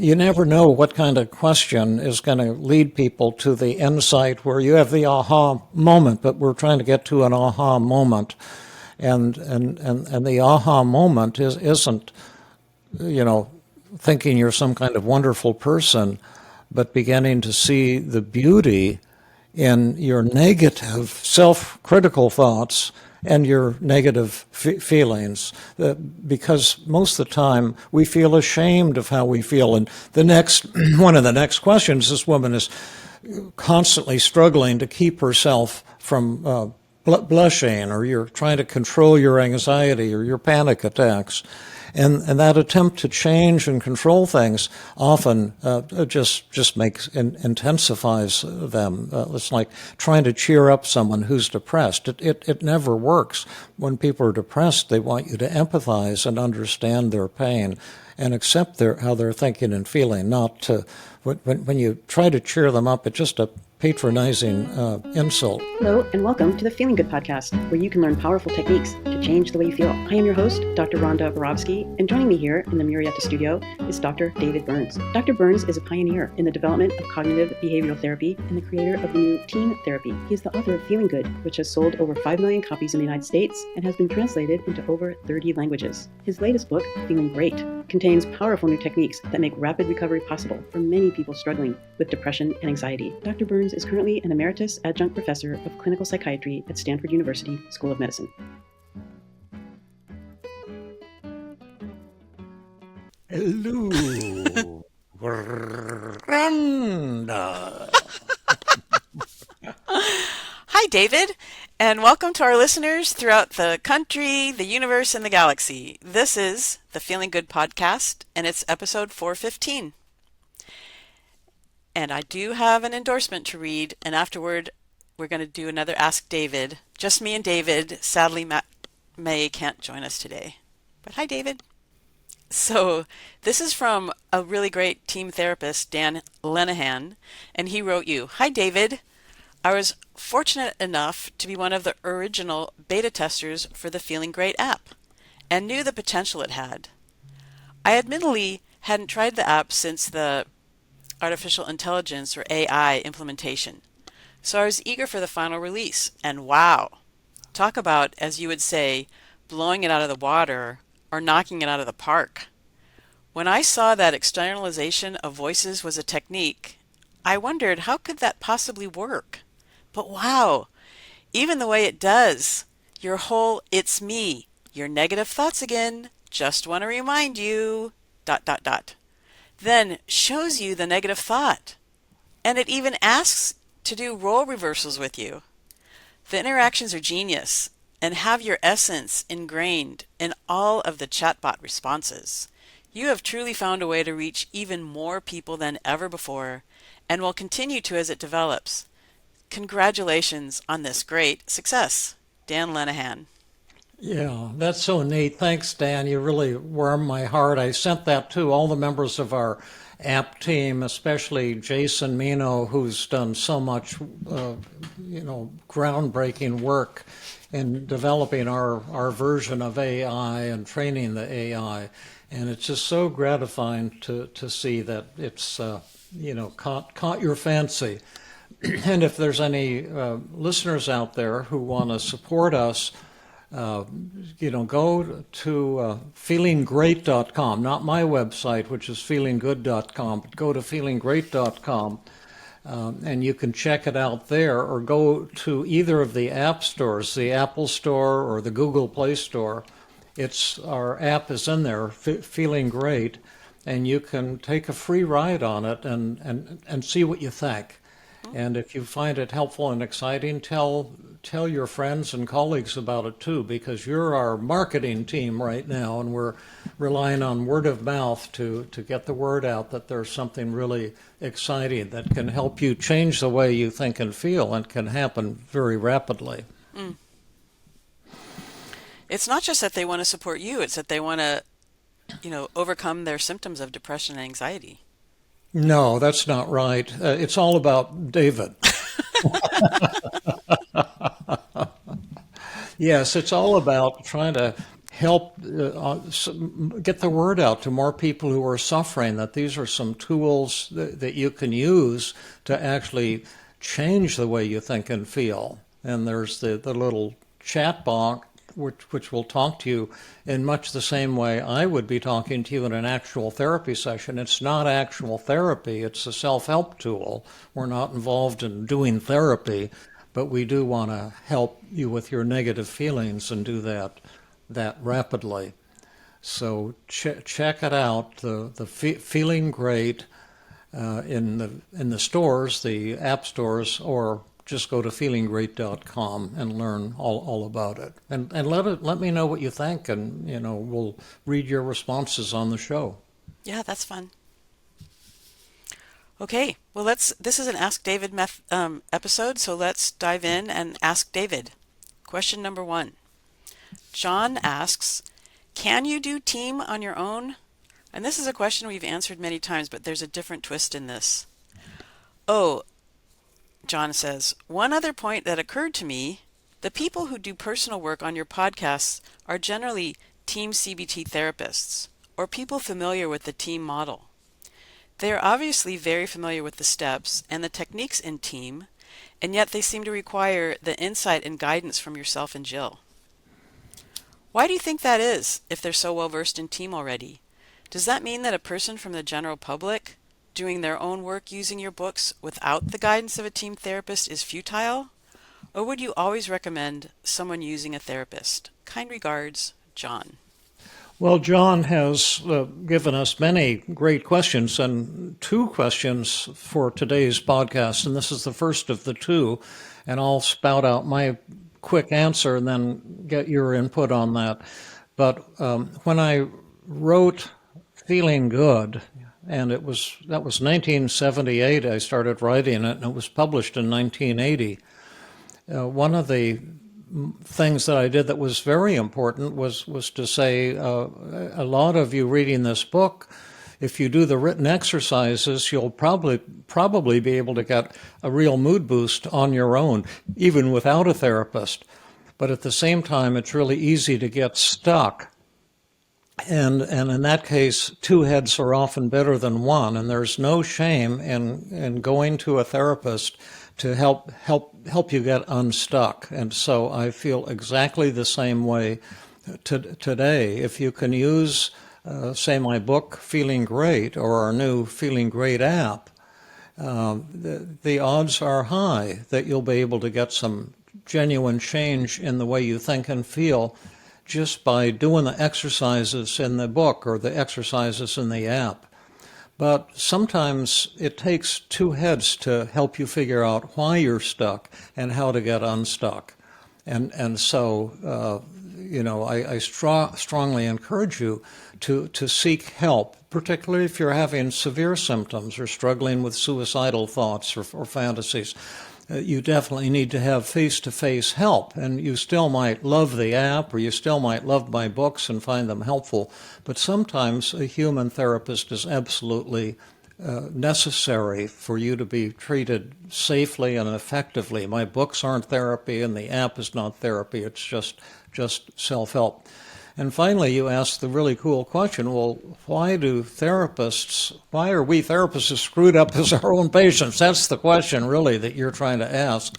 You never know what kind of question is going to lead people to the insight where you have the aha moment, but we're trying to get to an aha moment. And the aha moment isn't, you know, thinking you're some kind of wonderful person, but beginning to see the beauty in your negative self-critical thoughts and your negative feelings, because most of the time we feel ashamed of how we feel. And the next one of the next questions, this woman is constantly struggling to keep herself from blushing, or you're trying to control your anxiety or your panic attacks. And that attempt to change and control things often just makes intensifies them. It's like trying to cheer up someone who's depressed. It never works. When people are depressed, they want you to empathize and understand their pain and accept how they're thinking and feeling, not to, when you try to cheer them up, it's just a patronizing insult. Hello, and welcome to the Feeling Good podcast, where you can learn powerful techniques to change the way you feel. I am your host, Dr. Rhonda Borowski, and joining me here in the Murrieta studio is Dr. David Burns. Dr. Burns is a pioneer in the development of cognitive behavioral therapy and the creator of the new team therapy. He is the author of Feeling Good, which has sold over 5 million copies in the United States and has been translated into over 30 languages. His latest book, Feeling Great, contains powerful new techniques that make rapid recovery possible for many people struggling with depression and anxiety. Dr. Burns is currently an emeritus adjunct professor of clinical psychiatry at Stanford University School of Medicine. Hello, Rhonda. Hi, David, and welcome to our listeners throughout the country, the universe, and the galaxy. This is the Feeling Good podcast, and it's episode 415. And I do have an endorsement to read, and afterward, we're going to do another Ask David. Just me and David. Sadly, May can't join us today. But hi, David. So this is from a really great team therapist, Dan Lenahan, and he wrote you, "Hi, David. I was fortunate enough to be one of the original beta testers for the Feeling Great app and knew the potential it had. I admittedly hadn't tried the app since the artificial intelligence or AI implementation, so I was eager for the final release, and wow, talk about, as you would say, blowing it out of the water or knocking it out of the park. When I saw that externalization of voices was a technique, I wondered how could that possibly work? But wow, even the way it does, your whole "it's me, your negative thoughts again, just want to remind you, ... then shows you the negative thought. And it even asks to do role reversals with you. The interactions are genius and have your essence ingrained in all of the chatbot responses. You have truly found a way to reach even more people than ever before and will continue to as it develops. Congratulations on this great success. Dan Lenahan." Yeah, that's so neat. Thanks, Dan. You really warmed my heart. I sent that to all the members of our app team, especially Jason Mino, who's done so much, groundbreaking work in developing our version of AI and training the AI. And it's just so gratifying to see that it's, caught your fancy. And if there's any listeners out there who want to support us, go to feelinggreat.com, not my website, which is feelinggood.com, but go to feelinggreat.com, and you can check it out there, or go to either of the app stores, the Apple Store or the Google Play Store. Our app is in there, Feeling Great, and you can take a free ride on it and see what you think. And if you find it helpful and exciting, tell your friends and colleagues about it too, because you're our marketing team right now, and we're relying on word of mouth to get the word out that there's something really exciting that can help you change the way you think and feel, and can happen very rapidly. Mm. It's not just that they want to support you, it's that they want to, overcome their symptoms of depression and anxiety. No, that's not right. It's all about David. Yes, it's all about trying to help get the word out to more people who are suffering, that these are some tools that you can use to actually change the way you think and feel. And there's the little chat box which will talk to you in much the same way I would be talking to you in an actual therapy session. It's not actual therapy, it's a self-help tool. We're not involved in doing therapy, but we do want to help you with your negative feelings and do that rapidly. So check it out. The Feeling Great in the stores, the app stores, or just go to feelinggreat.com and learn all about it. And let me know what you think, and we'll read your responses on the show. Yeah, that's fun. Okay, well, this is an Ask David episode, so let's dive in and ask David. Question number 1. John asks, can you do team on your own? And this is a question we've answered many times, but there's a different twist in this. Oh, John says, one other point that occurred to me, the people who do personal work on your podcasts are generally team CBT therapists or people familiar with the team model. They are obviously very familiar with the steps and the techniques in team, and yet they seem to require the insight and guidance from yourself and Jill. Why do you think that is, if they're so well versed in team already? Does that mean that a person from the general public doing their own work using your books without the guidance of a team therapist is futile? Or would you always recommend someone using a therapist? Kind regards, John. Well, John has given us many great questions, and 2 questions for today's podcast, and this is the first of the 2, and I'll spout out my quick answer and then get your input on that. But when I wrote Feeling Good, and that was 1978, I started writing it, and it was published in 1980. One of the things that I did that was very important was to say, a lot of you reading this book, if you do the written exercises, you'll probably be able to get a real mood boost on your own, even without a therapist. But at the same time, it's really easy to get stuck. And in that case, 2 heads are often better than 1, and there's no shame in going to a therapist to help you get unstuck. And so I feel exactly the same way today. If you can use, say, my book, Feeling Great, or our new Feeling Great app, the odds are high that you'll be able to get some genuine change in the way you think and feel just by doing the exercises in the book or the exercises in the app. But sometimes it takes 2 heads to help you figure out why you're stuck and how to get unstuck. And so, I strongly encourage you to seek help, particularly if you're having severe symptoms or struggling with suicidal thoughts or fantasies. You definitely need to have face-to-face help, and you still might love the app or you still might love my books and find them helpful, but sometimes a human therapist is absolutely necessary for you to be treated safely and effectively. My books aren't therapy and the app is not therapy, it's just self-help. And finally, you asked the really cool question, well, why are we therapists as screwed up as our own patients? That's the question, really, that you're trying to ask.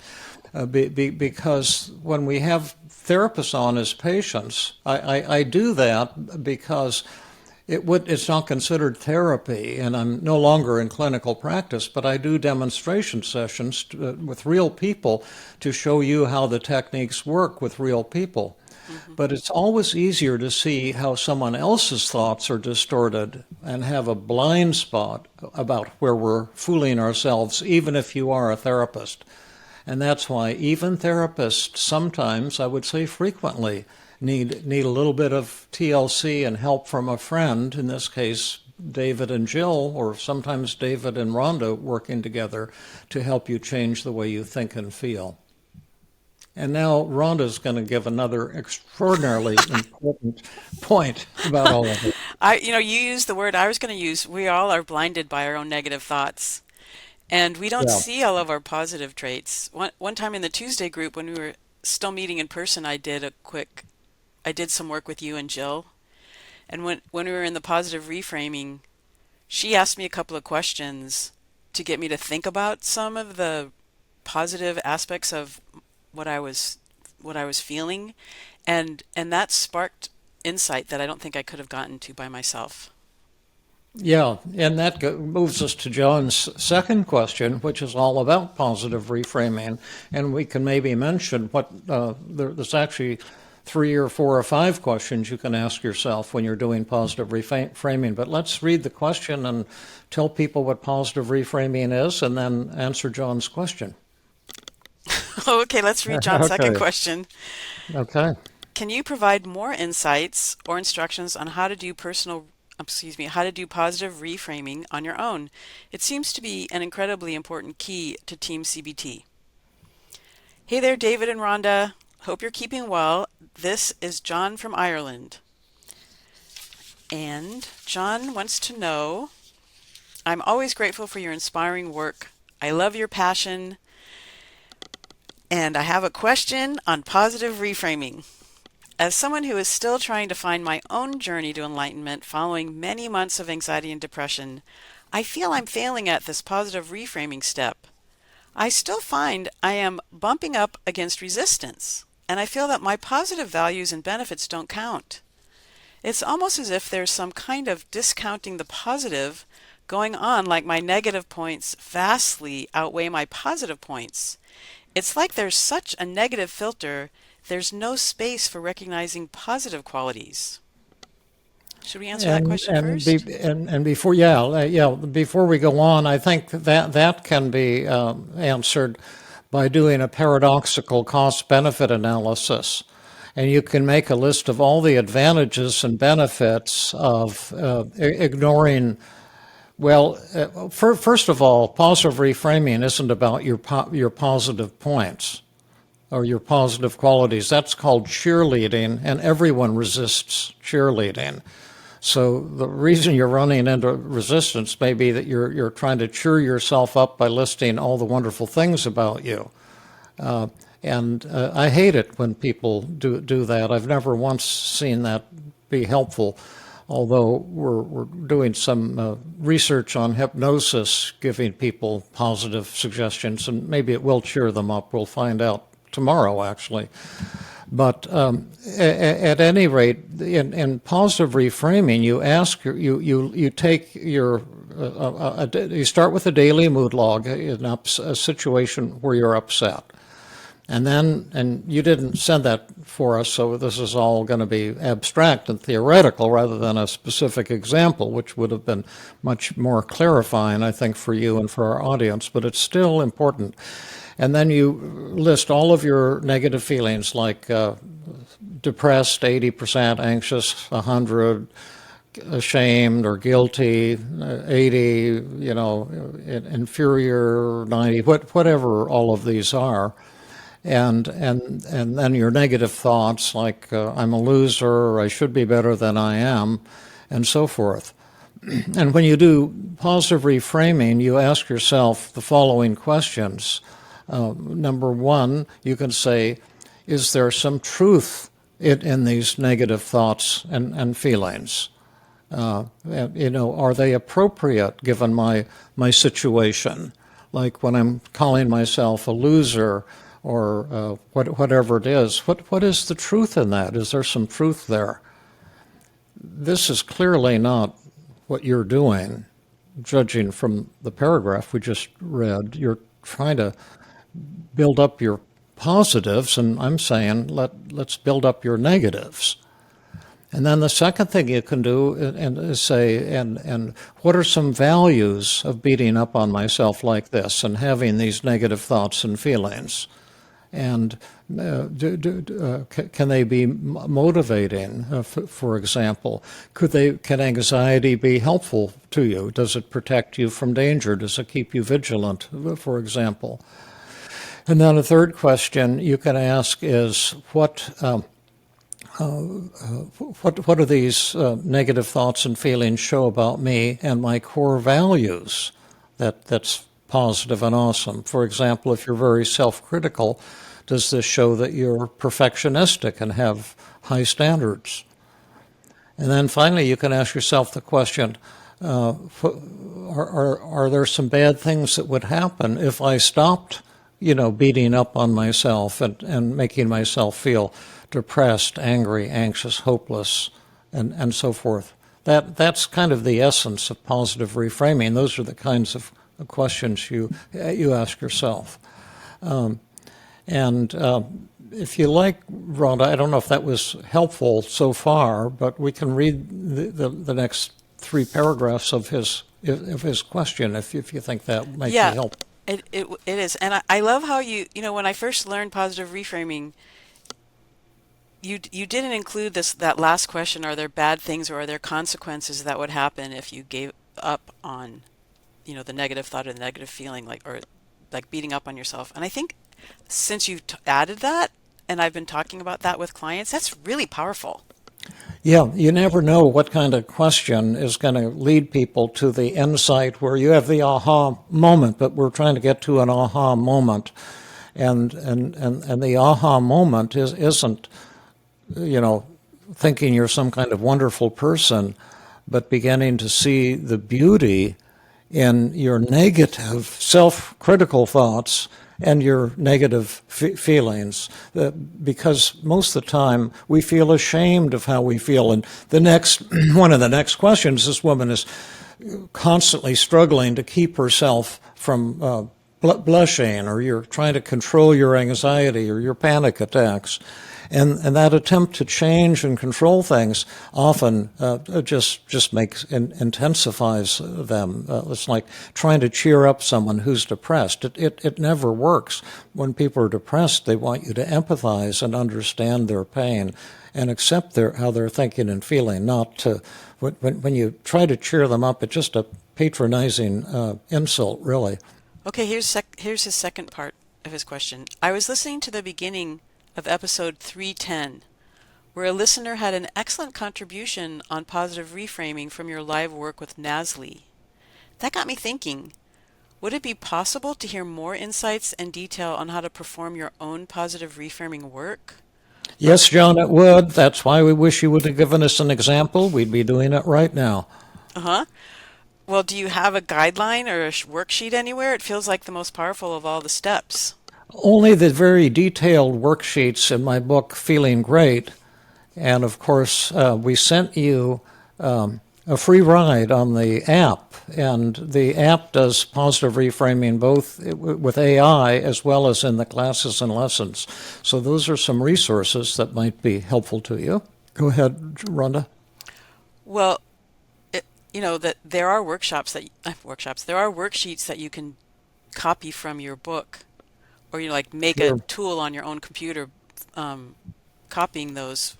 Because when we have therapists on as patients, I do that because it's not considered therapy, and I'm no longer in clinical practice, but I do demonstration sessions with real people to show you how the techniques work with real people. But it's always easier to see how someone else's thoughts are distorted and have a blind spot about where we're fooling ourselves, even if you are a therapist. And that's why even therapists sometimes, I would say frequently, need a little bit of TLC and help from a friend, in this case David and Jill, or sometimes David and Rhonda working together to help you change the way you think and feel. And now Rhonda's going to give another extraordinarily important point about all of it. You used the word I was going to use. We all are blinded by our own negative thoughts, and we don't see all of our positive traits. One time in the Tuesday group, when we were still meeting in person, I did I did some work with you and Jill. And when we were in the positive reframing, she asked me a couple of questions to get me to think about some of the positive aspects of what I was feeling, and that sparked insight that I don't think I could have gotten to by myself. Yeah, and that moves us to John's second question, which is all about positive reframing. And we can maybe mention there's actually 3 or 4 or 5 questions you can ask yourself when you're doing positive reframing. But let's read the question and tell people what positive reframing is, and then answer John's question. Okay, let's read John's second Okay. question. Okay. Can you provide more insights or instructions on how to do positive reframing on your own? It seems to be an incredibly important key to Team CBT. Hey there, David and Rhonda. Hope you're keeping well. This is John from Ireland. And John wants to know, I'm always grateful for your inspiring work. I love your passion. And I have a question on positive reframing. As someone who is still trying to find my own journey to enlightenment following many months of anxiety and depression, I feel I'm failing at this positive reframing step. I still find I am bumping up against resistance, and I feel that my positive values and benefits don't count. It's almost as if there's some kind of discounting the positive going on, like my negative points vastly outweigh my positive points. It's like there's such a negative filter, there's no space for recognizing positive qualities. Should we answer that question first? Before we go on, I think that can be answered by doing a paradoxical cost-benefit analysis. And you can make a list of all the advantages and benefits of ignoring. Well, first of all, positive reframing isn't about your positive points or your positive qualities. That's called cheerleading, and everyone resists cheerleading. So the reason you're running into resistance may be that you're trying to cheer yourself up by listing all the wonderful things about you. And I hate it when people do that. I've never once seen that be helpful, although we're doing some research on hypnosis, giving people positive suggestions, and maybe it will cheer them up. We'll find out tomorrow, actually. But at any rate, in positive reframing, you start with a daily mood log in a situation where you're upset. And you didn't send that for us, so this is all going to be abstract and theoretical rather than a specific example, which would have been much more clarifying, I think, for you and for our audience, but it's still important. And then you list all of your negative feelings, like depressed, 80%, anxious, 100, ashamed or guilty, 80, inferior, 90, whatever all of these are. And then your negative thoughts, like I'm a loser, or I should be better than I am, and so forth. And when you do positive reframing, you ask yourself the following questions. Number one, you can say, is there some truth in these negative thoughts and feelings? Are they appropriate given my situation? Like when I'm calling myself a loser, or whatever it is, what is the truth in that? Is there some truth there? This is clearly not what you're doing, judging from the paragraph we just read. You're trying to build up your positives, and I'm saying let's build up your negatives. And then the second thing you can do is say, and what are some values of beating up on myself like this and having these negative thoughts and feelings? And can they be motivating? For example, can anxiety be helpful to you? Does it protect you from danger? Does it keep you vigilant, for example? And then a third question you can ask is, what do these negative thoughts and feelings show about me and my core values that's positive and awesome? For example, if you're very self-critical, does this show that you're perfectionistic and have high standards. And then finally, you can ask yourself the question, are there some bad things that would happen if I stopped, beating up on myself and making myself feel depressed, angry, anxious, hopeless, and so forth? That's kind of the essence of positive reframing. Those are the kinds of questions you ask yourself. If you like, Rhonda, I don't know if that was helpful so far, but we can read the next 3 paragraphs of his question if you think that might be helpful. It is. And I love how when I first learned positive reframing, you didn't include that last question, are there bad things or are there consequences that would happen if you gave up on, the negative thought or the negative feeling, like beating up on yourself. And I think since you've added that, and I've been talking about that with clients, that's really powerful. Yeah, you never know what kind of question is going to lead people to the insight where you have the aha moment, but we're trying to get to an aha moment. And the aha moment isn't, thinking you're some kind of wonderful person, but beginning to see the beauty in your negative self-critical thoughts and your negative feelings, because most of the time we feel ashamed of how we feel. And one of the next questions, this woman is constantly struggling to keep herself from blushing, or you're trying to control your anxiety or your panic attacks. And that attempt to change and control things often just intensifies them. It's like trying to cheer up someone who's depressed. It never works. When people are depressed, they want you to empathize and understand their pain and accept how they're thinking and feeling, not to, when you try to cheer them up, it's just a patronizing insult, really. Okay, here's his second part of his question. I was listening to the beginning of episode 310, where a listener had an excellent contribution on positive reframing from your live work with Nasli. That got me thinking, would it be possible to hear more insights and detail on how to perform your own positive reframing work? Yes, John, it would. That's why we wish you would have given us an example. We'd be doing it right now. Uh-huh. Well, do you have a guideline or a worksheet anywhere? It feels like the most powerful of all the steps. Only the very detailed worksheets in my book, Feeling Great. And of course, we sent you a free ride on the app. And the app does positive reframing both with AI as well as in the classes and lessons. So those are some resources that might be helpful to you. Go ahead, Rhonda. Well, that there are there are worksheets that you can copy from your book. Or make Sure. a tool on your own computer, copying those.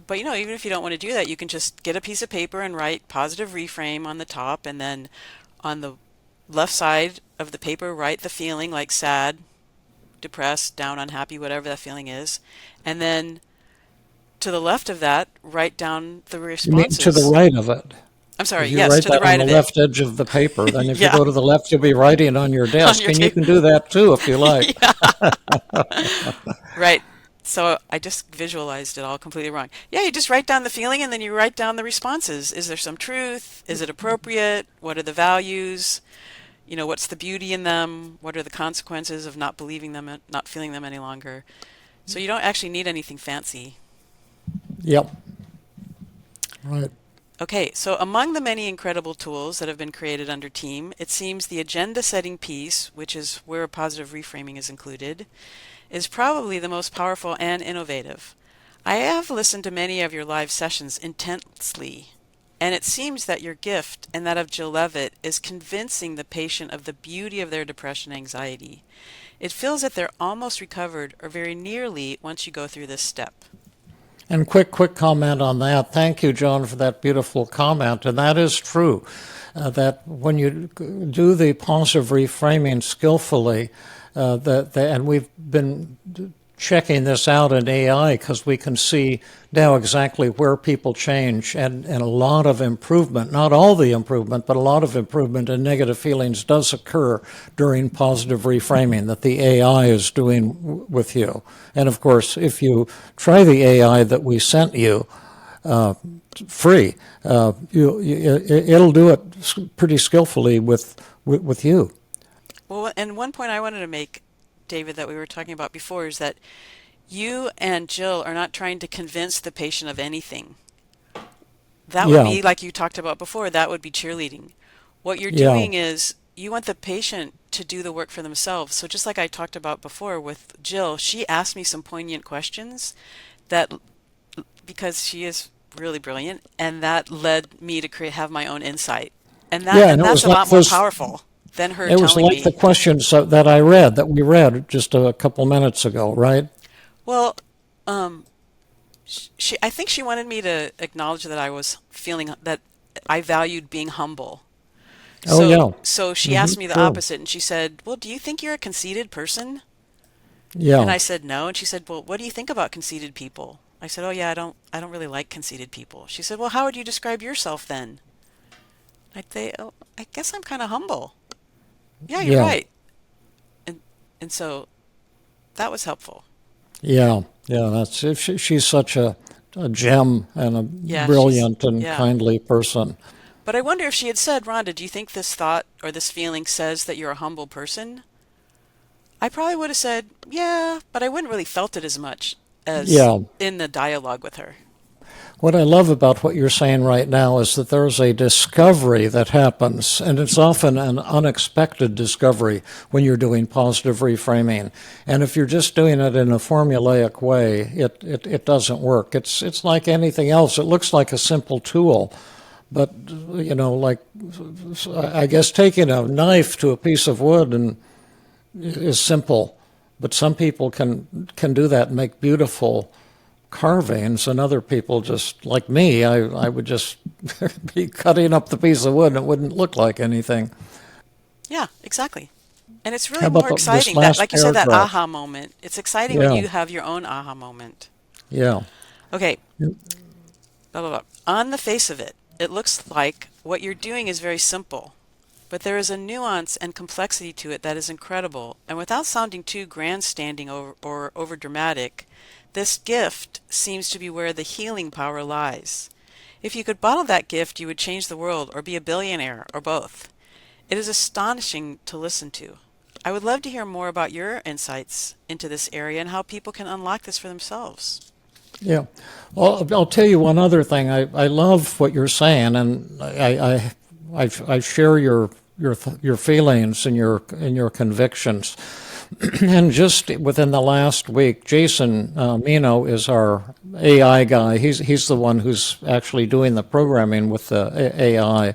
But even if you don't want to do that, you can just get a piece of paper and write positive reframe on the top, and then on the left side of the paper write the feeling, like sad, depressed, down, unhappy, whatever that feeling is, and then to the left of that write down the responses. You mean to the right of it? I'm sorry, you yes, write to the that right on of the it. left edge of the paper. Then if Yeah. you go to the left, you'll be writing on your desk. your And you table. can do that too if you like. Right. So I just visualized it all completely wrong. Yeah, you just write down the feeling and then you write down the responses. Is there some truth? Is it appropriate? What are the values? What's the beauty in them? What are the consequences of not believing them, not feeling them any longer? So you don't actually need anything fancy. Yep. Right. Okay, so among the many incredible tools that have been created under Team, it seems the agenda setting piece, which is where positive reframing is included, is probably the most powerful and innovative. I have listened to many of your live sessions intensely, and it seems that your gift and that of Jill Levitt is convincing the patient of the beauty of their depression and anxiety. It feels that they're almost recovered or very nearly once you go through this step. And quick comment on that. Thank you, John, for that beautiful comment. And that is true, that when you do the positive reframing skillfully, and we've been checking this out in AI because we can see now exactly where people change and a lot of improvement, not all the improvement, but a lot of improvement in negative feelings does occur during positive reframing that the AI is doing with you. And of course, if you try the AI that we sent you, free, it'll do it pretty skillfully with you. Well, and one point I wanted to make, David, that we were talking about before is that you and Jill are not trying to convince the patient of anything. That would be, like you talked about before, that would be cheerleading. What you're doing is you want the patient to do the work for themselves. So just like I talked about before with Jill, she asked me some poignant questions that, because she is really brilliant, and that led me to have my own insight. And that's a lot more powerful than her telling me. It was like the questions that we read just a couple minutes ago, right? Well, I think she wanted me to acknowledge that I was feeling that I valued being humble. So she asked me the opposite, and she said, "Well, do you think you're a conceited person?" Yeah. And I said no, and she said, "Well, what do you think about conceited people?" I said, "Oh yeah, I don't really like conceited people." She said, "Well, how would you describe yourself then?" I'd say, "Oh, I guess I'm kind of humble." Yeah, you're right. And so that was helpful. Yeah, she's such a gem and a brilliant and kindly person. But I wonder if she had said, "Rhonda, do you think this thought or this feeling says that you're a humble person?" I probably would have said, "Yeah," but I wouldn't really felt it as much as in the dialogue with her. What I love about what you're saying right now is that there's a discovery that happens, and it's often an unexpected discovery when you're doing positive reframing. And if you're just doing it in a formulaic way, it doesn't work. It's like anything else. It looks like a simple tool, but like I guess taking a knife to a piece of wood is simple, but some people can do that and make beautiful carvings, and other people, just like me, I would just be cutting up the piece of wood and it wouldn't look like anything. Yeah, exactly. And it's really more exciting that, like you said, that aha moment. It's exciting when you have your own aha moment. Yeah. Okay. Blah, blah, blah. On the face of it, it looks like what you're doing is very simple, but there is a nuance and complexity to it that is incredible. And without sounding too grandstanding or over dramatic, this gift seems to be where the healing power lies. If you could bottle that gift, you would change the world or be a billionaire or both. It is astonishing to listen to. I would love to hear more about your insights into this area and how people can unlock this for themselves. Yeah. Well, I'll tell you one other thing. I love what you're saying, and I share your feelings and your convictions. And just within the last week, Jason Mino is our AI guy. He's the one who's actually doing the programming with the AI.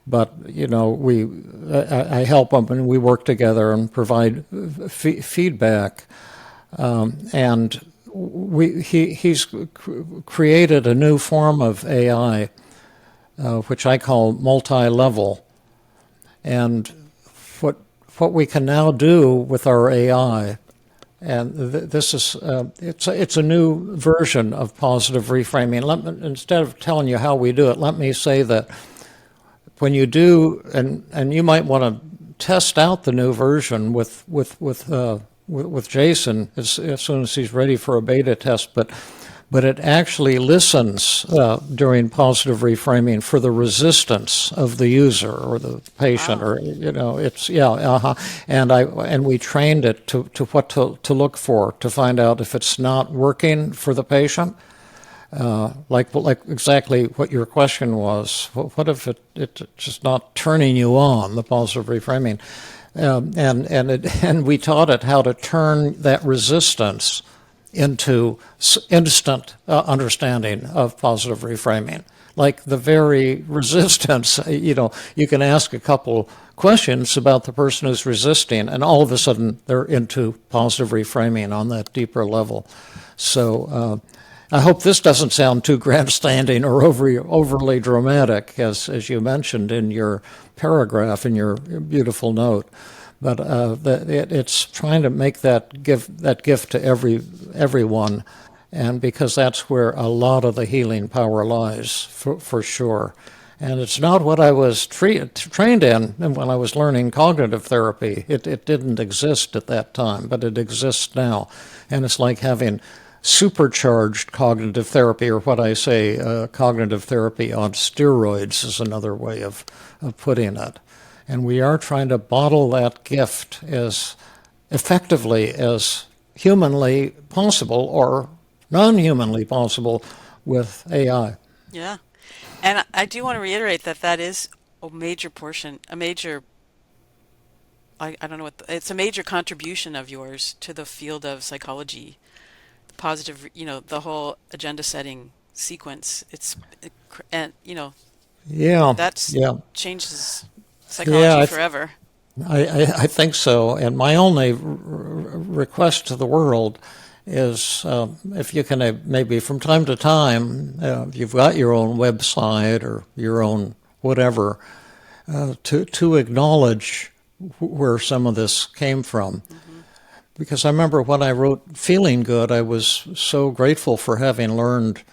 But I help him, and we work together and provide feedback. And he's created a new form of AI, which I call multi-level. And what we can now do with our AI, and this is it's a new version of positive reframing. Instead of telling you how we do it, let me say that when you do, and you might want to test out the new version with Jason as soon as he's ready for a beta test, but it actually listens during positive reframing for the resistance of the user or the patient, or and we trained it to what to look for to find out if it's not working for the patient. Like exactly what your question was. What if it's just not turning you on, the positive reframing, and we taught it how to turn that resistance into instant understanding of positive reframing. Like the very resistance, you can ask a couple questions about the person who's resisting, and all of a sudden they're into positive reframing on that deeper level. So I hope this doesn't sound too grandstanding or overly dramatic, as you mentioned in your paragraph, in your beautiful note. But it's trying to make that gift to everyone, and because that's where a lot of the healing power lies, for sure. And it's not what I was trained in when I was learning cognitive therapy. It didn't exist at that time, but it exists now. And it's like having supercharged cognitive therapy, or what I say, cognitive therapy on steroids is another way of putting it. And we are trying to bottle that gift as effectively as humanly possible or non-humanly possible with AI. Yeah. And I do want to reiterate that that is a major portion, a major, I don't know what, it's a major contribution of yours to the field of psychology, the positive, the whole agenda setting sequence. And, Yeah, that's yeah, changes yeah. psychology forever. I think so. And my only request to the world is if you can maybe from time to time, if you've got your own website or your own whatever, to acknowledge where some of this came from. Hmm. Because I remember when I wrote Feeling Good, I was so grateful for having learned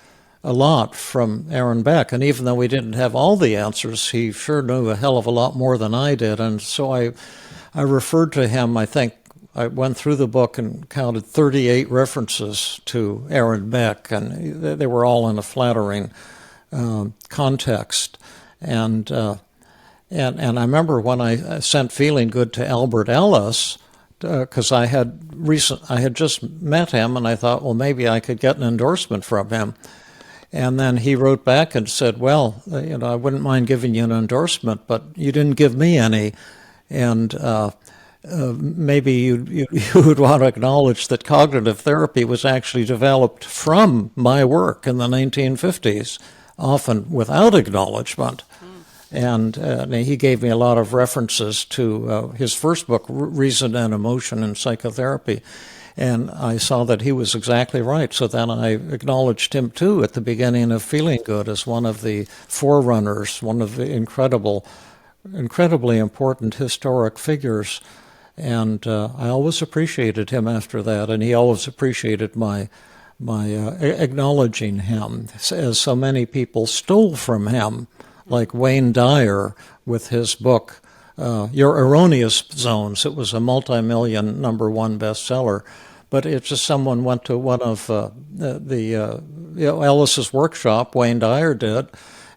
a lot from Aaron Beck. And even though we didn't have all the answers, he sure knew a hell of a lot more than I did. And so I referred to him. I think I went through the book and counted 38 references to Aaron Beck, and they were all in a flattering context. And I remember when I sent Feeling Good to Albert Ellis, because I had just met him, and I thought, well, maybe I could get an endorsement from him. And then he wrote back and said, well, I wouldn't mind giving you an endorsement, but you didn't give me any. And maybe you would want to acknowledge that cognitive therapy was actually developed from my work in the 1950s, often without acknowledgement. And he gave me a lot of references to his first book, Reason and Emotion in Psychotherapy. And I saw that he was exactly right. So then I acknowledged him, too, at the beginning of Feeling Good as one of the forerunners, one of the incredibly important historic figures. And I always appreciated him after that, and he always appreciated my acknowledging him, as so many people stole from him, like Wayne Dyer with his book, Your Erroneous Zones. It was a multi-million #1 bestseller, but it's just someone went to one of Ellis's workshop, Wayne Dyer did,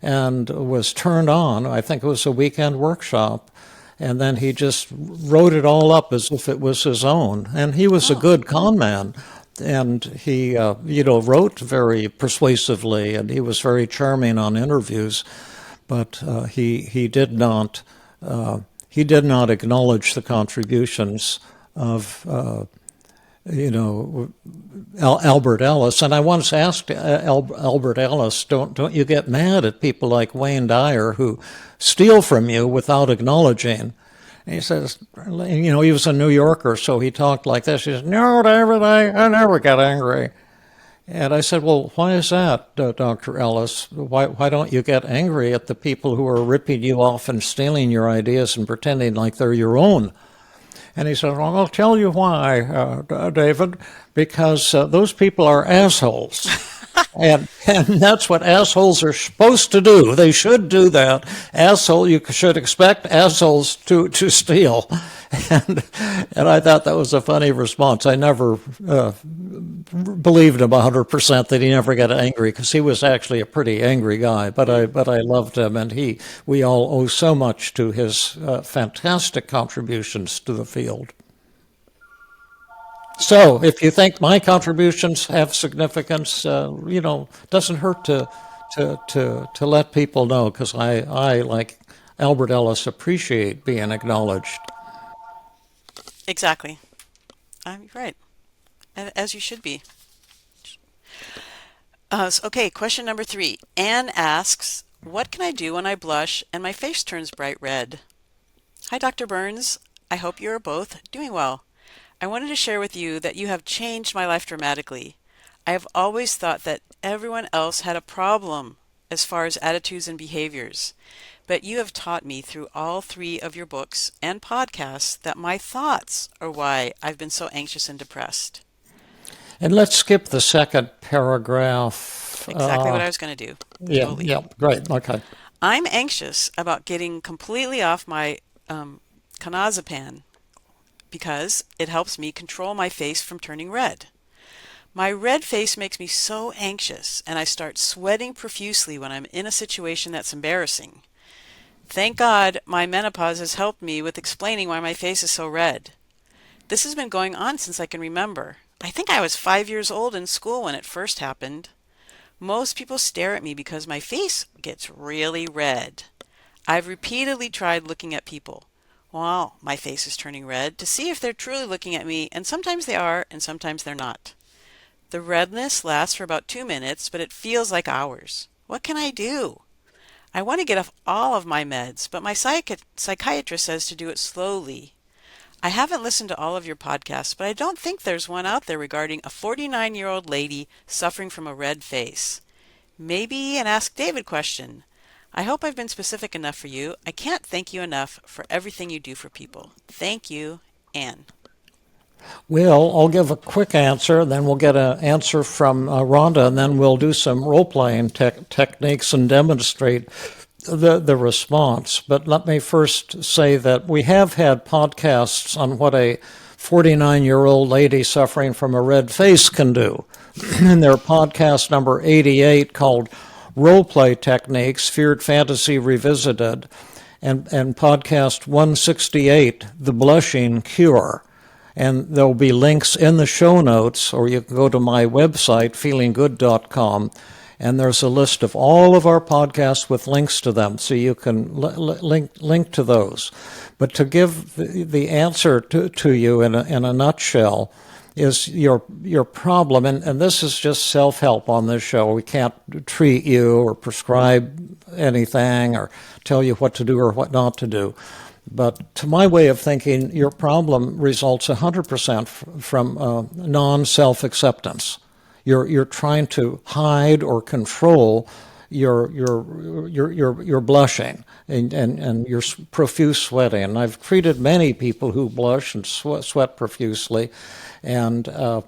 and was turned on. I think it was a weekend workshop, and then he just wrote it all up as if it was his own. And he was a good con man, and he wrote very persuasively, and he was very charming on interviews, but he did not acknowledge the contributions of Albert Ellis. And I once asked Albert Ellis, don't you get mad at people like Wayne Dyer who steal from you without acknowledging? And he says, he was a New Yorker, so he talked like this. He says, no, David, I never get angry. And I said, well, why is that, Dr. Ellis? Why don't you get angry at the people who are ripping you off and stealing your ideas and pretending like they're your own? And he said, well, I'll tell you why, David, because those people are assholes. And that's what assholes are supposed to do. They should do that. You should expect assholes to steal. And I thought that was a funny response. I never believed him 100% that he never got angry, because he was actually a pretty angry guy. But I loved him, and we all owe so much to his fantastic contributions to the field. So if you think my contributions have significance, doesn't hurt to let people know, because I, like Albert Ellis, appreciate being acknowledged. Exactly. I'm right. As you should be. Okay, question number 3. Anne asks, what can I do when I blush and my face turns bright red? Hi, Dr. Burns. I hope you are both doing well. I wanted to share with you that you have changed my life dramatically. I have always thought that everyone else had a problem as far as attitudes and behaviors. but you have taught me through all three of your books and podcasts that my thoughts are why I've been so anxious and depressed. And let's skip the second paragraph. Exactly what I was going to do. Yeah, Totally. yeah, great. Okay. I'm anxious about getting completely off my clonazepam because it helps me control my face from turning red. My red face makes me so anxious, and I start sweating profusely when I'm in a situation that's embarrassing. Thank God my menopause has helped me with explaining why my face is so red. This has been going on since I can remember. I think I was 5 years old in school when it first happened. Most people stare at me because my face gets really red. I've repeatedly tried looking at people while my face is turning red to see if they're truly looking at me, and sometimes they are and sometimes they're not. The redness lasts for about 2 minutes, but it feels like hours. What can I do? I want to get off all of my meds, but my psychiatrist says to do it slowly. I haven't listened to all of your podcasts, but I don't think there's one out there regarding a 49-year-old lady suffering from a red face. Maybe an Ask David question. I hope I've been specific enough for you. I can't thank you enough for everything you do for people. Thank you, Anne. Well, I'll give a quick answer, then we'll get an answer from Rhonda, and then we'll do some role-playing techniques and demonstrate the response. But let me first say that we have had podcasts on what a 49-year-old lady suffering from a red face can do. And their podcast number 88 called Role Play Techniques, Feared Fantasy Revisited, and podcast 168, The Blushing Cure. And there'll be links in the show notes, or you can go to my website, feelinggood.com, and there's a list of all of our podcasts with links to them, so you can link to those. But to give the answer to you in a nutshell is your problem, and this is just self-help on this show. We can't treat you or prescribe anything or tell you what to do or what not to do. But to my way of thinking, your problem results 100% from non-self-acceptance. You're trying to hide or control your blushing and your profuse sweating. And I've treated many people who blush and sweat profusely, and I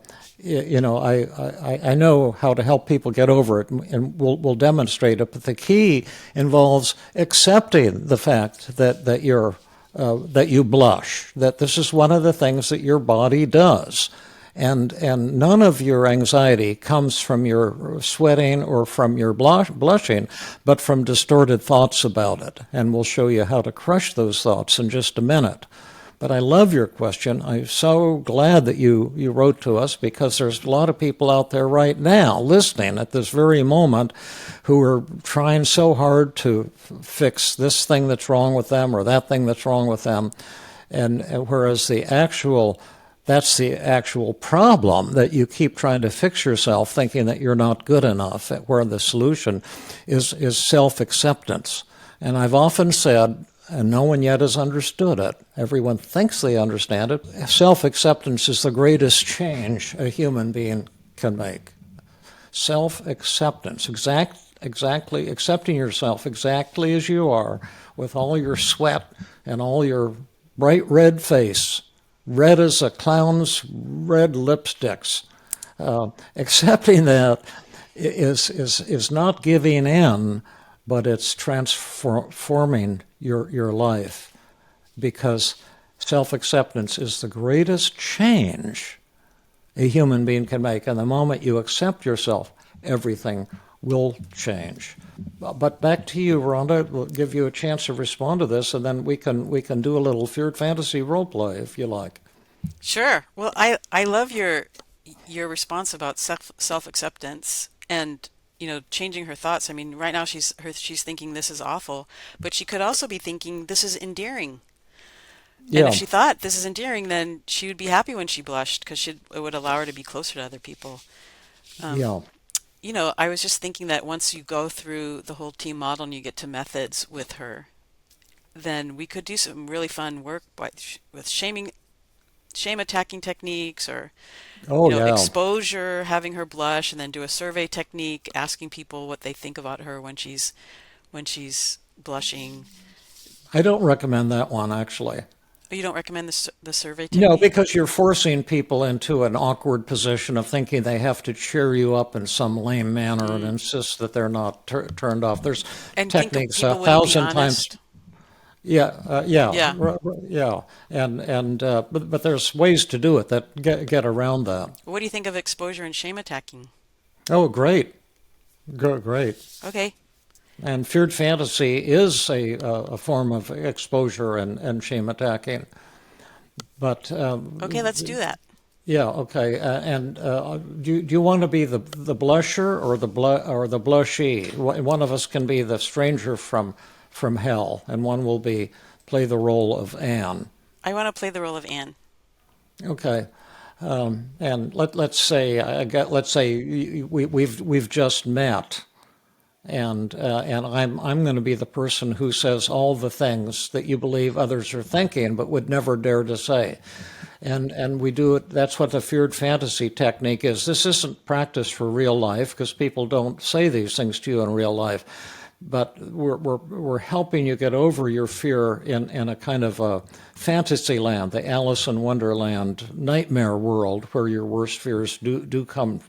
know how to help people get over it, and we'll demonstrate it. But the key involves accepting the fact that you blush, that this is one of the things that your body does. And none of your anxiety comes from your sweating or from your blushing, but from distorted thoughts about it. And we'll show you how to crush those thoughts in just a minute. But I love your question. I'm so glad that you wrote to us, because there's a lot of people out there right now listening at this very moment who are trying so hard to fix this thing that's wrong with them or that thing that's wrong with them. And whereas that's the actual problem, that you keep trying to fix yourself thinking that you're not good enough, where the solution is self-acceptance. And I've often said, and no one yet has understood it, everyone thinks they understand it, self-acceptance is the greatest change a human being can make. Self-acceptance, exactly accepting yourself exactly as you are, with all your sweat and all your bright red face, red as a clown's red lipsticks. Accepting that is not giving in, but it's transforming your life, because self-acceptance is the greatest change a human being can make. And the moment you accept yourself, everything will change. But back to you, Rhonda. We'll give you a chance to respond to this, and then we can do a little feared fantasy role play if you like. Sure. Well, I love your response about self-acceptance and changing her thoughts. I mean, right now she's thinking this is awful, but she could also be thinking this is endearing. And Yeah, if she thought this is endearing, then she would be happy when she blushed, because it would allow her to be closer to other people. yeah. I was just thinking that once you go through the whole team model and you get to methods with her, then we could do some really fun work with shame attacking techniques, or Oh, yeah. exposure, having her blush, and then do a survey technique, asking people what they think about her when she's blushing. I don't recommend that one, actually. You don't recommend the survey No, technique? because you're forcing people into an awkward position of thinking they have to cheer you up in some lame manner and insist that they're not turned off. There's And think the techniques a people wouldn't be thousand times. honest? Yeah, Yeah. yeah, and but there's ways to do it that get around that. What do you think of exposure and shame attacking? Oh, great, great. Okay. And feared fantasy is a form of exposure and shame attacking. But Okay, let's do that. yeah, okay. And do you want to be the blusher or the blushee? One of us can be the stranger from hell, and one will play the role of Anne. I want to play the role of Anne. Okay. And let's say we've just met, and I'm going to be the person who says all the things that you believe others are thinking but would never dare to say. And we do it. That's what the feared fantasy technique is. This isn't practice for real life because people don't say these things to you in real life. But we're helping you get over your fear in a kind of a fantasy land, the Alice in Wonderland nightmare world where your worst fears do come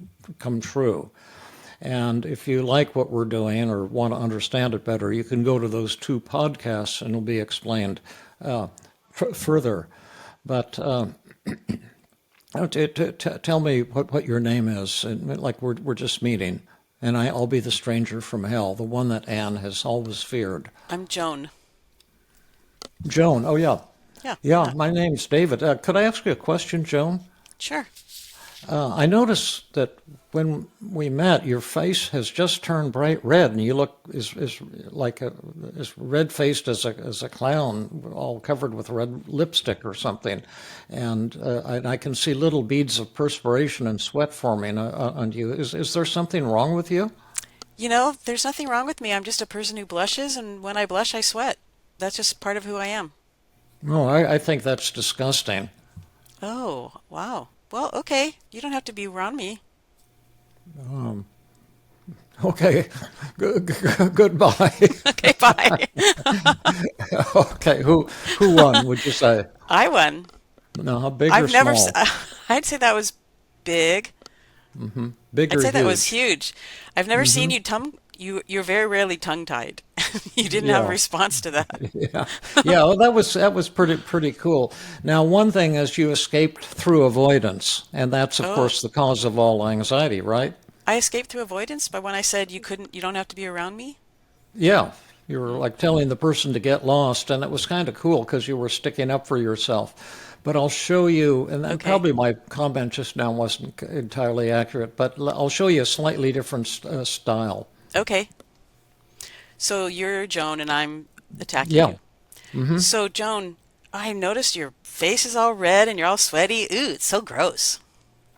true. And if you like what we're doing or want to understand it better, you can go to those 2 podcasts and it'll be explained further. But tell me what your name is, and like we're just meeting, and I'll be the stranger from hell, the one that Anne has always feared. I'm Joan. Joan. Oh yeah, Yeah. yeah. My name's David. Could I ask you a question, Joan? Sure. I noticed that when we met, your face has just turned bright red, and you look is like as red-faced as a clown, all covered with red lipstick or something. And I can see little beads of perspiration and sweat forming on you. Is there something wrong with you? You know, there's nothing wrong with me. I'm just a person who blushes, and when I blush, I sweat. That's just part of who I am. No, I think that's disgusting. Oh, wow. Well, okay. You don't have to be around me. Okay, goodbye. Okay, bye. Okay, who won? Would you say? I won. No, how big or I've never. small? I'd say that was big. Big I'd or say that huge? was huge. I've never seen you You're very rarely tongue-tied. You didn't have a Yeah. response to that. Yeah, yeah. Well, that was pretty cool. Now, one thing is you escaped through avoidance, and that's of Oh, course the cause of all anxiety, right? I escaped through avoidance by when I said you don't have to be around me. Yeah, you were like telling the person to get lost, and it was kind of cool because you were sticking up for yourself. But I'll show you, and Okay. probably my comment just now wasn't entirely accurate, but I'll show you a slightly different style. Okay. So you're Joan and I'm attacking Yeah. you. So Joan, I noticed your face is all red and you're all sweaty. Ooh, it's so gross.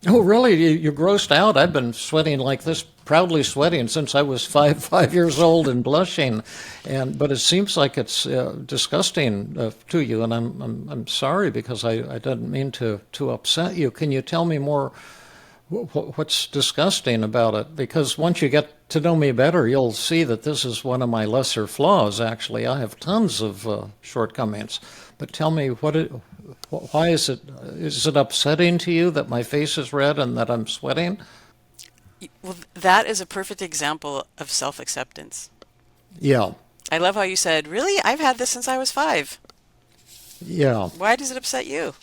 Oh, really? You're grossed out? I've been sweating like this, proudly sweating since I was five years old and blushing, but it seems like it's disgusting to you, and I'm sorry because I didn't mean to upset you. Can you tell me more? What's disgusting about it? Because once you get to know me better, you'll see that this is one of my lesser flaws. Actually, I have tons of shortcomings. But tell me, why is it upsetting to you that my face is red and that I'm sweating? Well, that is a perfect example of self-acceptance. Yeah, I love how you said, really? I've had this since I was 5. yeah, Why does it upset you?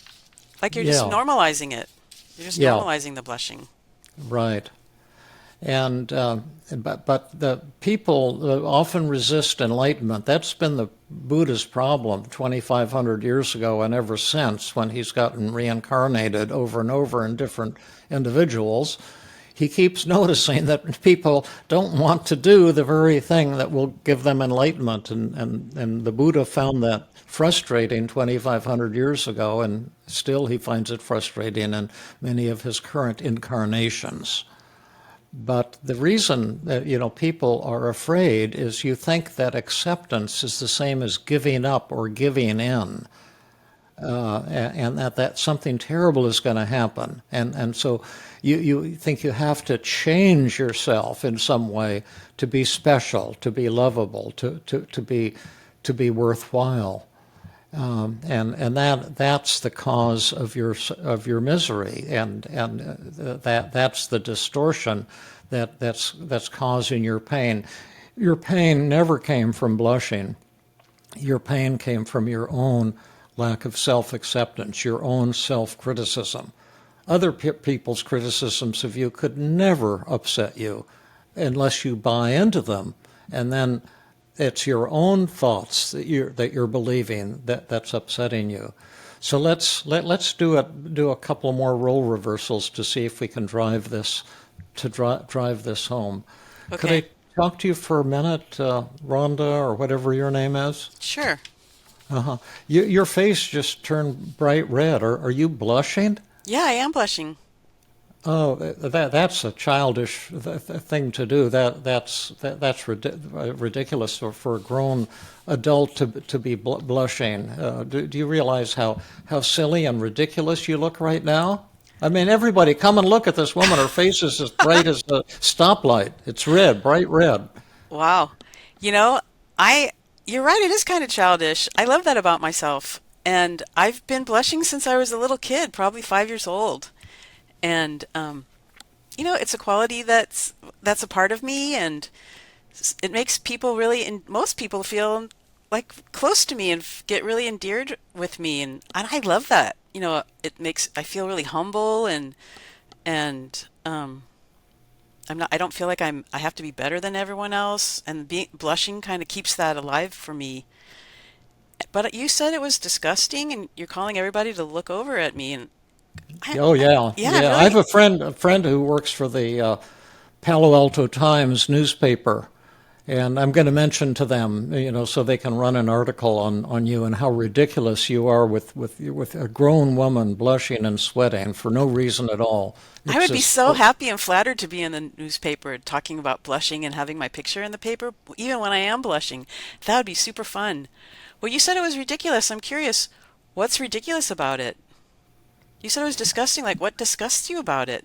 Like you're just yeah, normalizing it. You're just yeah, normalizing the blushing. right. And but the people often resist enlightenment. That's been the Buddha's problem 2,500 years ago and ever since, when he's gotten reincarnated over and over in different individuals. He keeps noticing that people don't want to do the very thing that will give them enlightenment, and the Buddha found that frustrating 2,500 years ago, and still he finds it frustrating in many of his current incarnations. But the reason that people are afraid is you think that acceptance is the same as giving up or giving in. and that something terrible is going to happen. And so you think you have to change yourself in some way to be special, to be lovable, to be worthwhile. And that's the cause of your misery, and that's the distortion that's causing your pain. Your pain never came from blushing. Your pain came from your own lack of self-acceptance, your own self-criticism. Other people's criticisms of you could never upset you unless you buy into them, and then it's your own thoughts that you're believing that's upsetting you. So let's do a couple more role reversals to see if we can drive this home. Okay. Could I talk to you for a minute, Rhonda, or whatever your name is? Sure. Uh-huh. Your face just turned bright red. Are you blushing? Yeah, I am blushing. Oh, that's a childish thing to do. That's ridiculous for a grown adult to be blushing. Do you realize how silly and ridiculous you look right now? I mean, everybody, come and look at this woman. Her face is as bright as a stoplight. It's red, bright red. Wow. You know, you're right, it is kind of childish. I love that about myself. And I've been blushing since I was a little kid, probably 5 years old. And it's a quality that's a part of me, and it makes people really, and most people feel like close to me and get really endeared with me, and I love that. I feel really humble, and I don't feel like I have to be better than everyone else, and blushing kind of keeps that alive for me. But you said it was disgusting, and you're calling everybody to look over at me, and Oh yeah, yeah, yeah. really. I have a friend who works for the Palo Alto Times newspaper, and I'm going to mention to them, so they can run an article on you and how ridiculous you are with a grown woman blushing and sweating for no reason at all. I would be so happy and flattered to be in the newspaper talking about blushing and having my picture in the paper, even when I am blushing. That would be super fun. Well, you said it was ridiculous. I'm curious, what's ridiculous about it? You said it was disgusting. Like, what disgusts you about it?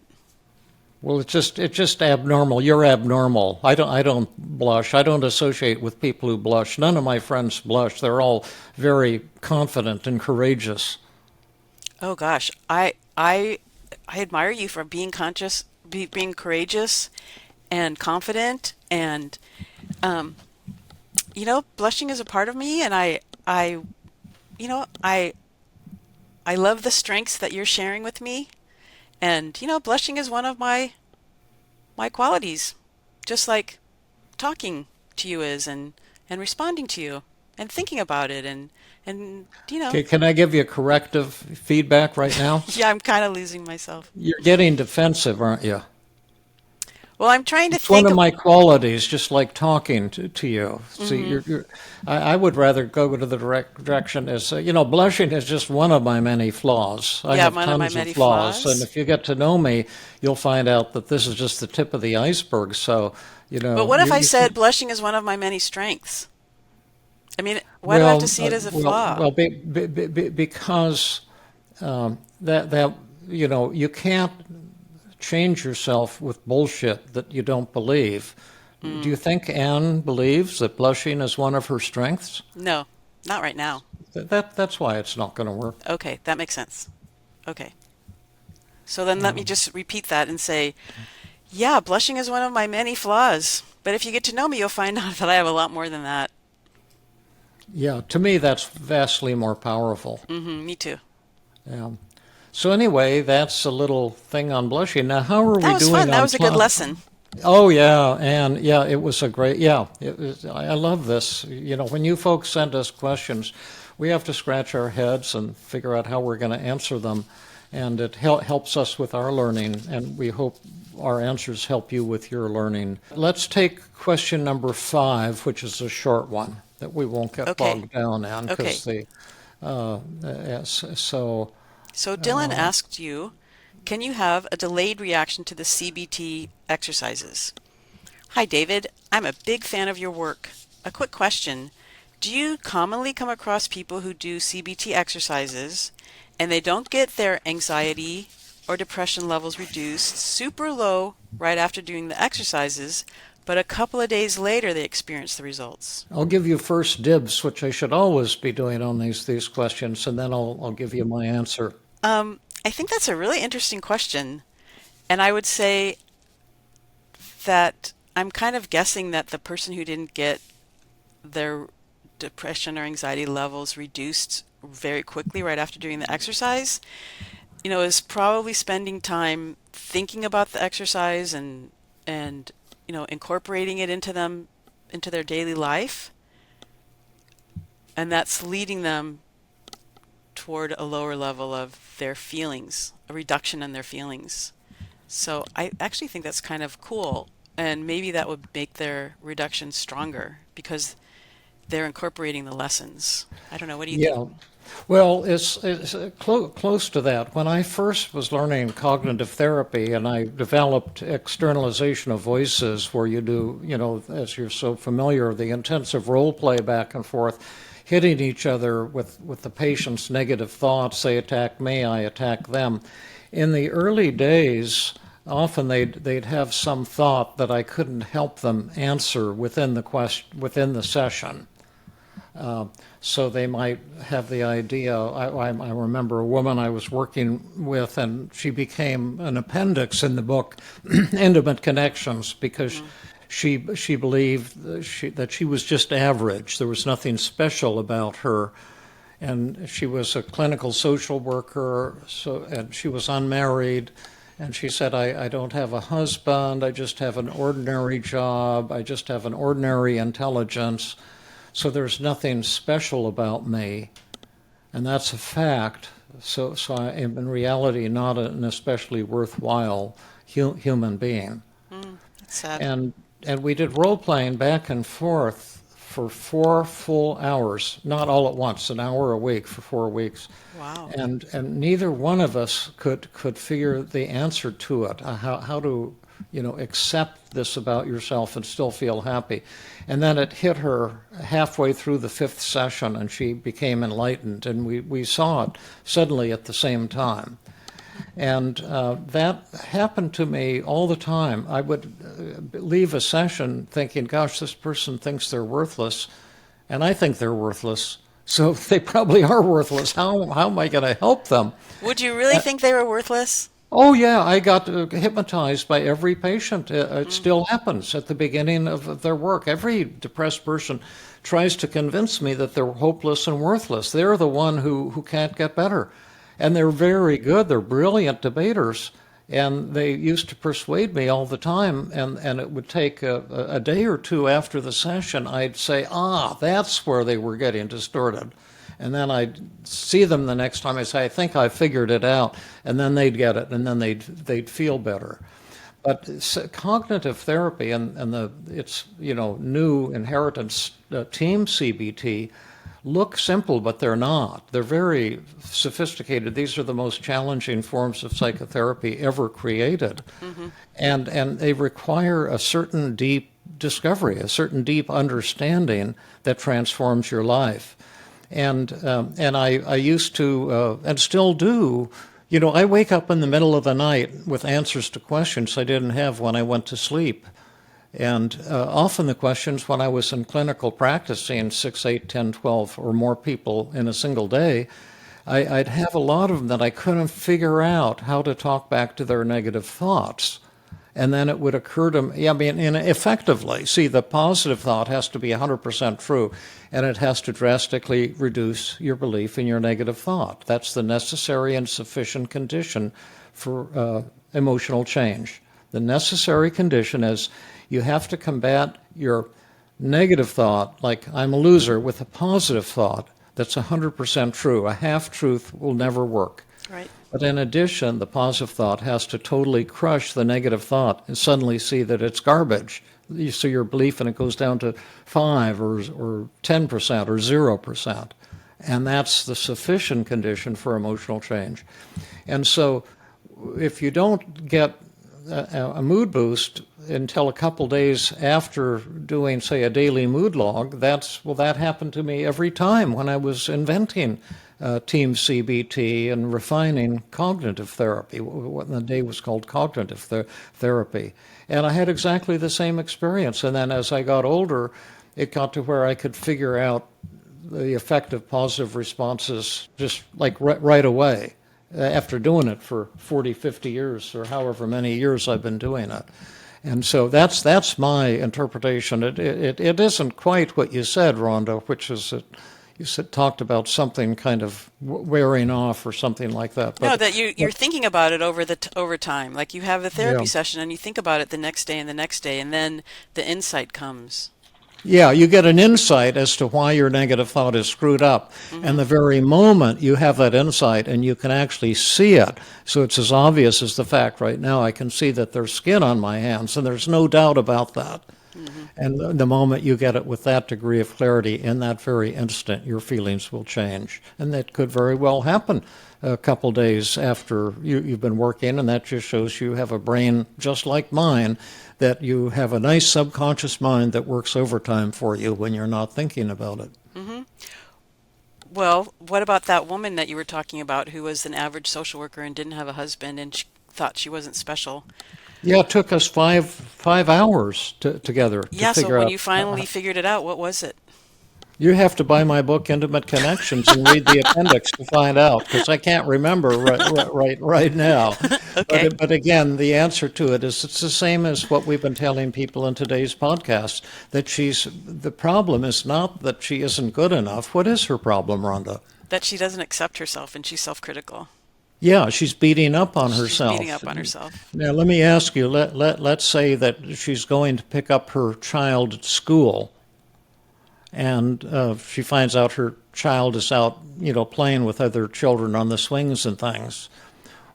Well, it's just abnormal. You're abnormal. I don't blush. I don't associate with people who blush. None of my friends blush. They're all very confident and courageous. Oh gosh, I admire you for being being courageous and confident, and blushing is a part of me, and I love the strengths that you're sharing with me. And, blushing is one of my qualities, just like talking to you is, and responding to you and thinking about it, and Okay, can I give you corrective feedback right now? Yeah, I'm kind of losing myself. You're getting defensive, aren't you? Well, I'm trying to It's think one of my qualities, just like talking to you. See, I would rather go to the direction as, blushing is just one of my many flaws. I have one of my tons many of flaws. flaws. And if you get to know me, you'll find out that this is just the tip of the iceberg. So, But what if I said blushing is one of my many strengths? I mean, why do I have to see it as a flaw? Well, because you can't change yourself with bullshit that you don't believe. Do you think Anne believes that blushing is one of her strengths? No, not right now. That's why it's not going to work. Okay, that makes sense. Okay. So then let me just repeat that and say, yeah, blushing is one of my many flaws. But if you get to know me, you'll find out that I have a lot more than that. Yeah, to me, that's vastly more powerful. Me too. Yeah. So anyway, that's a little thing on blushing. Now, how are we doing? That was fun. That was a good lesson. Oh yeah, and yeah, it was a great. Yeah, I love this. When you folks send us questions, we have to scratch our heads and figure out how we're going to answer them, and it helps us with our learning, and we hope our answers help you with your learning. Let's take question number 5, which is a short one that we won't get bogged down in because So Dylan asked you, can you have a delayed reaction to the CBT exercises? Hi, David. I'm a big fan of your work. A quick question. do you commonly come across people who do CBT exercises and they don't get their anxiety or depression levels reduced super low right after doing the exercises, but a couple of days later they experience the results? I'll give you first dibs, which I should always be doing on these questions, and then I'll give you my answer. I think that's a really interesting question. And I would say that I'm kind of guessing that the person who didn't get their depression or anxiety levels reduced very quickly right after doing the exercise, is probably spending time thinking about the exercise and incorporating it into their daily life, and that's leading them toward a lower level of their feelings, a reduction in their feelings. So I actually think that's kind of cool, and maybe that would make their reduction stronger because they're incorporating the lessons. I don't know. What do you think? Yeah. Well, it's close to that. When I first was learning cognitive therapy and I developed externalization of voices, where you do, as you're so familiar, the intensive role play back and forth, hitting each other with the patient's negative thoughts. They attack me, I attack them. In the early days, often they'd have some thought that I couldn't help them answer within the session. So they might have the idea. I remember a woman I was working with, and she became an appendix in the book, Intimate Connections, because she believed that she was just average. There was nothing special about her. And she was a clinical social worker, and she was unmarried. And she said, I don't have a husband, I just have an ordinary job, I just have an ordinary intelligence. So there's nothing special about me, and that's a fact. So I am in reality not an especially worthwhile human being. That's sad. And we did role playing back and forth for 4 full hours, not all at once, an hour a week for 4 weeks. Wow. And neither one of us could figure the answer to it. How to accept this about yourself and still feel happy. And then it hit her halfway through the 5th session, and she became enlightened, and we saw it suddenly at the same time. And that happened to me all the time. I would leave a session thinking, gosh, this person thinks they're worthless, and I think they're worthless, so they probably are worthless. How am I going to help them? Would you really think they were worthless? Oh, yeah, I got hypnotized by every patient. It still happens at the beginning of their work. Every depressed person tries to convince me that they're hopeless and worthless. They're the one who can't get better. And they're very good. They're brilliant debaters. And they used to persuade me all the time. And it would take a day or two after the session, I'd say, that's where they were getting distorted. And then I'd see them the next time. I'd say, I think I figured it out. And then they'd get it, and then they'd feel better. But cognitive therapy and its new inheritance team CBT look simple, but they're not. They're very sophisticated. These are the most challenging forms of psychotherapy ever created. And they require a certain deep discovery, a certain deep understanding that transforms your life. And I used to, and still do, I wake up in the middle of the night with answers to questions I didn't have when I went to sleep. And often the questions when I was in clinical practice, seeing 6, 8, 10, 12 or more people in a single day, I'd have a lot of them that I couldn't figure out how to talk back to their negative thoughts. And then it would occur to me, effectively, see, the positive thought has to be 100% true, and it has to drastically reduce your belief in your negative thought. That's the necessary and sufficient condition for emotional change. The necessary condition is you have to combat your negative thought, like I'm a loser, with a positive thought that's 100% true. A half-truth will never work. Right. But in addition, the positive thought has to totally crush the negative thought and suddenly see that it's garbage. So your belief in it goes down to 5 or 10% or 0%. And that's the sufficient condition for emotional change. And so if you don't get a mood boost until a couple days after doing, say, a daily mood log. That happened to me every time when I was inventing Team CBT and refining cognitive therapy. What in the day was called cognitive therapy. And I had exactly the same experience. And then as I got older, it got to where I could figure out the effect of positive responses just like right away after doing it for 40, 50 years or however many years I've been doing it. And so that's my interpretation. It isn't quite what you said, Rhonda, which is that you talked about something kind of wearing off or something like that. But, no, that you're thinking about it over time. Like you have a therapy session and you think about it the next day and the next day, and then the insight comes. Yeah, you get an insight as to why your negative thought is screwed up. Mm-hmm. And the very moment you have that insight and you can actually see it, so it's as obvious as the fact right now, I can see that there's skin on my hands, and there's no doubt about that. Mm-hmm. And the moment you get it with that degree of clarity, in that very instant, your feelings will change. And that could very well happen a couple days after you've been working, and that just shows you have a brain just like mine, that you have a nice subconscious mind that works overtime for you when you're not thinking about it. Mm-hmm. Well, what about that woman that you were talking about who was an average social worker and didn't have a husband and she thought she wasn't special? Yeah, it took us five hours together to figure out. So when you finally figured it out, what was it? You have to buy my book, Intimate Connections, and read the appendix to find out, because I can't remember right now. Okay. But again, the answer to it is it's the same as what we've been telling people in today's podcast, that the problem is not that she isn't good enough. What is her problem, Rhonda? That she doesn't accept herself and she's self-critical. Yeah, she's beating up on herself. She's beating up on herself. Now, let me ask you, let's say that she's going to pick up her child at school, and she finds out her child is out, playing with other children on the swings and things.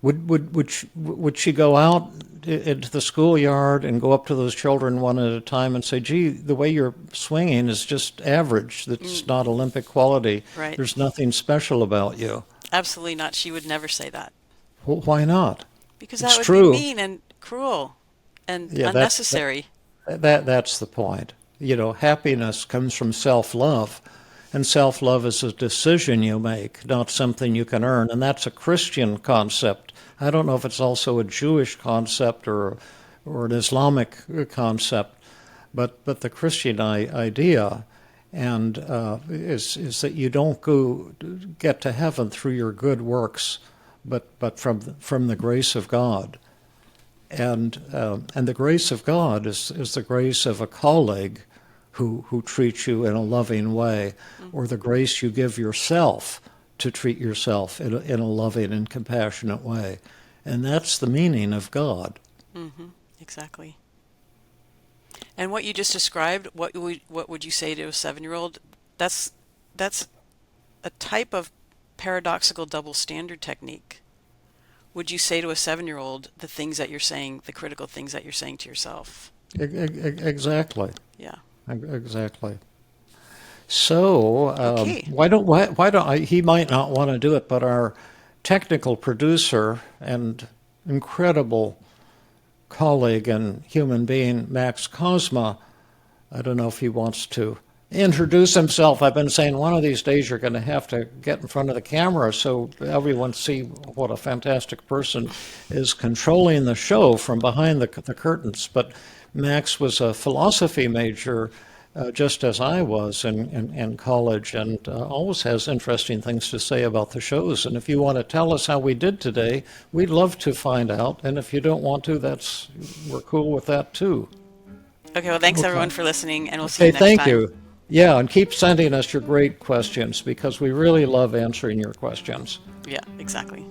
Would she go out into the schoolyard and go up to those children one at a time and say, "Gee, the way you're swinging is just average. That's not Olympic quality. Right. There's nothing special about you"? Absolutely not. She would never say that. Well, why not? Because that would be mean and cruel and unnecessary. That's the point. Happiness comes from self-love, and self-love is a decision you make, not something you can earn. And that's a Christian concept. I don't know if it's also a Jewish concept or an Islamic concept, but the Christian idea is that you don't get to heaven through your good works, but from the grace of God. And the grace of God is the grace of a colleague who treats you in a loving way, or the grace you give yourself to treat yourself in a loving and compassionate way. And that's the meaning of God. Mm-hmm. Exactly. And what you just described, what would you say to a 7-year-old? That's a type of paradoxical double standard technique. Would you say to a 7-year-old the things that you're saying, the critical things that you're saying to yourself? Exactly. Yeah. Exactly. So Okay. why don't he might not want to do it, but our technical producer and incredible colleague and human being, Max Cosma, I don't know if he wants to introduce himself. I've been saying one of these days you're going to have to get in front of the camera so everyone see what a fantastic person is controlling the show from behind the curtains. But Max was a philosophy major, just as I was in college, and always has interesting things to say about the shows. And if you want to tell us how we did today, we'd love to find out. And if you don't want to, we're cool with that too. Okay, well, thanks everyone for listening, and we'll see you next thank time. you. Yeah, and keep sending us your great questions, because we really love answering your questions. Yeah, exactly.